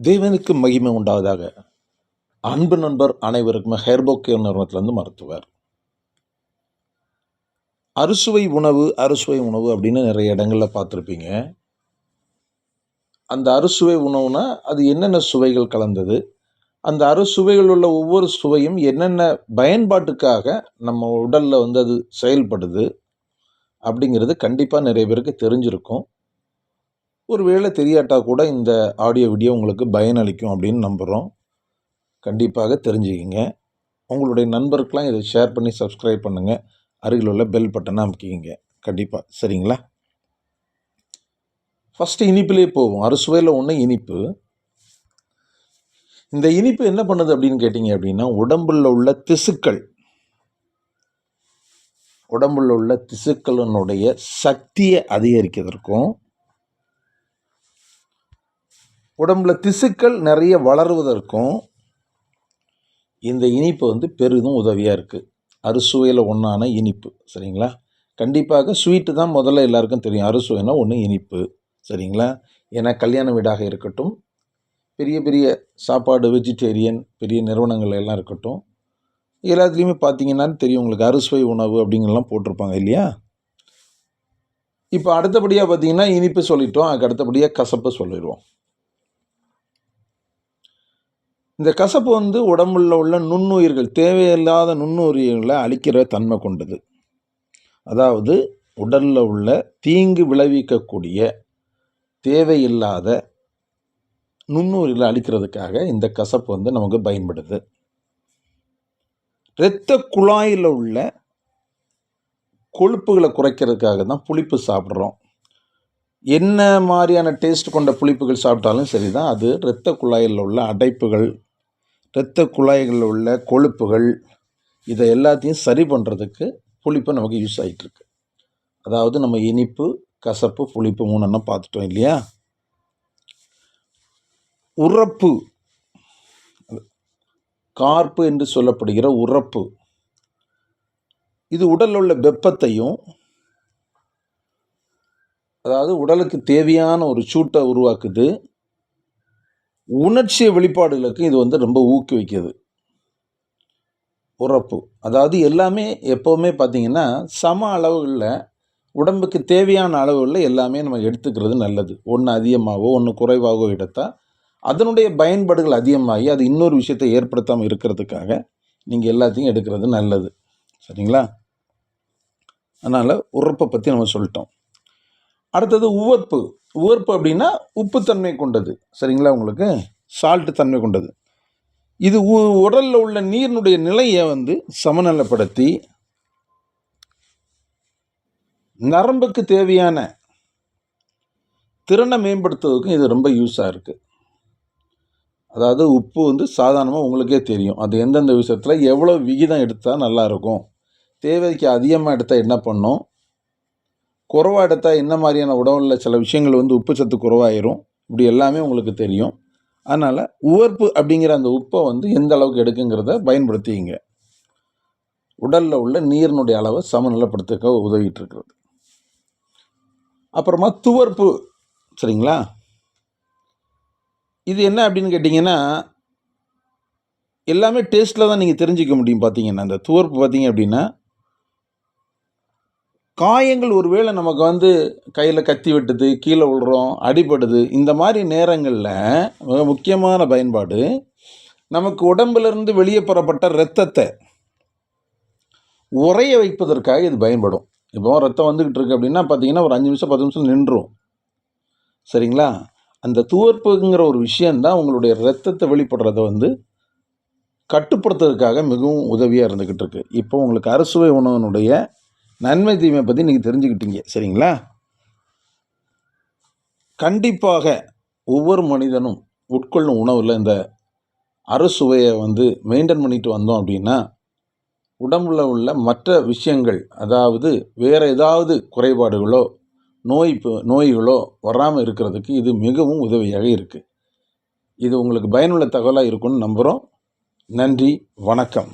தேவனுக்கு மகிமை உண்டாவதாக. அன்பு நண்பர் அனைவருக்குமே ஹெர்போகேர் நிறுவனத்திலேருந்து மருத்துவர். அறுசுவை உணவு அப்படின்னு நிறைய இடங்களில் பார்த்துருப்பீங்க. அந்த அறுசுவை உணவுனா அது என்னென்ன சுவைகள் கலந்தது, அந்த அறுசுவைகள் உள்ள ஒவ்வொரு சுவையும் என்னென்ன பயன்பாட்டுக்காக நம்ம உடலில் அது செயல்படுது அப்படிங்கிறது கண்டிப்பாக நிறைய பேருக்கு தெரிஞ்சிருக்கும். ஒரு வேளை தெரியாட்டா கூட இந்த ஆடியோ வீடியோ உங்களுக்கு பயனளிக்கும் அப்படின்னு நம்புகிறோம். கண்டிப்பாக தெரிஞ்சுக்கிங்க. உங்களுடைய நண்பருக்கெலாம் இதை ஷேர் பண்ணி சப்ஸ்கிரைப் பண்ணுங்கள். அருகில் உள்ள பெல் பட்டனை அமுக்கிங்க. கண்டிப்பாக சரிங்களா? ஃபஸ்ட்டு இனிப்பிலே போவோம். அறுசுவையில் ஒன்று இனிப்பு. இந்த இனிப்பு என்ன பண்ணுது அப்படின்னு கேட்டிங்க அப்படின்னா, உடம்புல உள்ள திசுக்களினுடைய சக்தியை அதிகரிக்கிறதற்கும், உடம்புல திசுக்கள் நிறைய வளருவதற்கும் இந்த இனிப்பு பெரிதும் உதவியாக இருக்குது. அறுசுவையில் ஒன்றான இனிப்பு. சரிங்களா? கண்டிப்பாக ஸ்வீட்டு தான் முதல்ல எல்லாருக்கும் தெரியும். அறுசுவைனா ஒன்று இனிப்பு. சரிங்களா? ஏன்னா கல்யாண வீடாக இருக்கட்டும், பெரிய பெரிய சாப்பாடு வெஜிடேரியன் பெரிய நிறுவனங்கள் எல்லாம் இருக்கட்டும், எல்லாத்துலேயுமே பார்த்தீங்கன்னா தெரியும் உங்களுக்கு அறுசுவை உணவு அப்படிங்கலாம் போட்டிருப்பாங்க இல்லையா? இப்போ அடுத்தபடியாக பார்த்தீங்கன்னா இனிப்பு சொல்லிட்டோம். அதுக்கு அடுத்தபடியாக கசப்பு சொல்லிடுவோம். இந்த கசப்பு உடம்புல உள்ள நுண்ணுயிர்கள், தேவையில்லாத நுண்ணுயிர்களை அழிக்கிற தன்மை கொண்டது. அதாவது உடலில் உள்ள தீங்கு விளைவிக்கக்கூடிய தேவையில்லாத நுண்ணுயிர்களை அழிக்கிறதுக்காக இந்த கசப்பு நமக்கு பயன்படுது. இரத்த குழாயில் உள்ள கொழுப்புகளை குறைக்கிறதுக்காக தான் புளிப்பு சாப்பிட்றோம். என்ன மாதிரியான டேஸ்ட் கொண்ட புளிப்புகள் சாப்பிட்டாலும் சரி தான், அது இரத்த குழாயில் உள்ள அடைப்புகள், இரத்த குழாய்களில் உள்ள கொழுப்புகள், இதை எல்லாத்தையும் சரி பண்ணுறதுக்கு புளிப்பு நமக்கு யூஸ் ஆகிட்டுருக்கு. அதாவது நம்ம இனிப்பு, கசப்பு, புளிப்பு மூணெண்ணம் பார்த்துட்டோம் இல்லையா? உரப்பு, கார்ப்பு என்று சொல்லப்படுகிற உரப்பு, இது உடலில் உள்ள வெப்பத்தையும், அதாவது உடலுக்கு தேவையான ஒரு சூட்டை உருவாக்குது. உணர்ச்சி வெளிப்பாடுகளுக்கு இது ரொம்ப ஊக்குவிக்குது. உரப்பு அதாவது எல்லாமே எப்போவுமே பார்த்திங்கன்னா சம அளவுகளில், உடம்புக்கு தேவையான அளவுகளில் எல்லாமே நம்ம எடுத்துக்கிறது நல்லது. ஒன்று அதிகமாகவோ ஒன்று குறைவாகவோ எடுத்தால் அதனுடைய பயன்பாடுகள் அதிகமாகி அது இன்னொரு விஷயத்தை ஏற்படுத்தாமல் இருக்கிறதுக்காக நீங்கள் எல்லாத்தையும் எடுக்கிறது நல்லது. சரிங்களா? அதனால் உரப்பை பற்றி நம்ம சொல்லிட்டோம். அடுத்தது உவர்ப்பு. உவர்ப்பு அப்படின்னா உப்புத்தன்மை கொண்டது. சரிங்களா? உங்களுக்கு சால்ட்டு தன்மை கொண்டது. இது உடலில் உள்ள நீரினுடைய நிலையை சமநிலைப்படுத்தி நரம்புக்கு தேவையான திறனை மேம்படுத்துவதற்கும் இது ரொம்ப யூஸாக இருக்குது. அதாவது உப்பு சாதாரணமாக உங்களுக்கே தெரியும், அது எந்தெந்த விஷயத்தில் எவ்வளோ விகிதம் எடுத்தால் நல்லாயிருக்கும், தேவைக்கு அதிகமாக எடுத்தால் என்ன பண்ணும், குறைவாக எடுத்தால் என்ன மாதிரியான உடலில் சில விஷயங்கள் உப்பு சத்து குறைவாயிரும். இப்படி எல்லாமே உங்களுக்கு தெரியும். அதனால் உவர்ப்பு அப்படிங்கிற அந்த உப்பை எந்த அளவுக்கு எடுக்குங்கிறத பயன்படுத்திங்க. உடலில் உள்ள நீரினுடைய அளவை சமநிலைப்படுத்த உதவிட்டு இருக்கிறது. அப்புறமா துவர்ப்பு. சரிங்களா? இது என்ன அப்படின்னு கேட்டிங்கன்னா, எல்லாமே டேஸ்ட்டில் தான் நீங்கள் தெரிஞ்சிக்க முடியும். பார்த்தீங்கன்னா இந்த துவர்ப்பு பார்த்தீங்க அப்படின்னா, காயங்கள் ஒருவேளை நமக்கு கையில் கத்தி வெட்டுது, கீழே விழுறோம், அடிபடுது, இந்த மாதிரி நேரங்களில் மிக முக்கியமான பயன்பாடு, நமக்கு உடம்பிலிருந்து வெளியே பெறப்பட்ட இரத்தத்தை உறைய வைப்பதற்காக இது பயன்படும். இப்போ ரத்தம் வந்துக்கிட்டு இருக்கு அப்படின்னா பார்த்தீங்கன்னா ஒரு 5 நிமிஷம் 10 நிமிஷம் நின்றும். சரிங்களா? அந்த துவர்ப்புங்கிற ஒரு விஷயந்தான் உங்களுடைய இரத்தத்தை வெளிப்படுறதை கட்டுப்படுத்துறதுக்காக மிகவும் உதவியாக இருந்துக்கிட்டு இருக்கு. இப்போ உங்களுக்கு அறுசுவை உணவினுடைய நன்மை தீமை பற்றி நீங்கள் தெரிஞ்சுக்கிட்டீங்க. சரிங்களா? கண்டிப்பாக ஒவ்வொரு மனிதனும் உட்கொள்ளும் உணவில் இந்த அறுசுவையை மெயின்டைன் பண்ணிட்டு வந்தோம் அப்படின்னா, உடம்புல உள்ள மற்ற விஷயங்கள், அதாவது வேறு ஏதாவது குறைபாடுகளோ நோய்களோ வராமல் இருக்கிறதுக்கு இது மிகவும் உதவியாக இருக்குது. இது உங்களுக்கு பயனுள்ள தகவலாக இருக்கும்னு நம்புகிறோம். நன்றி, வணக்கம்.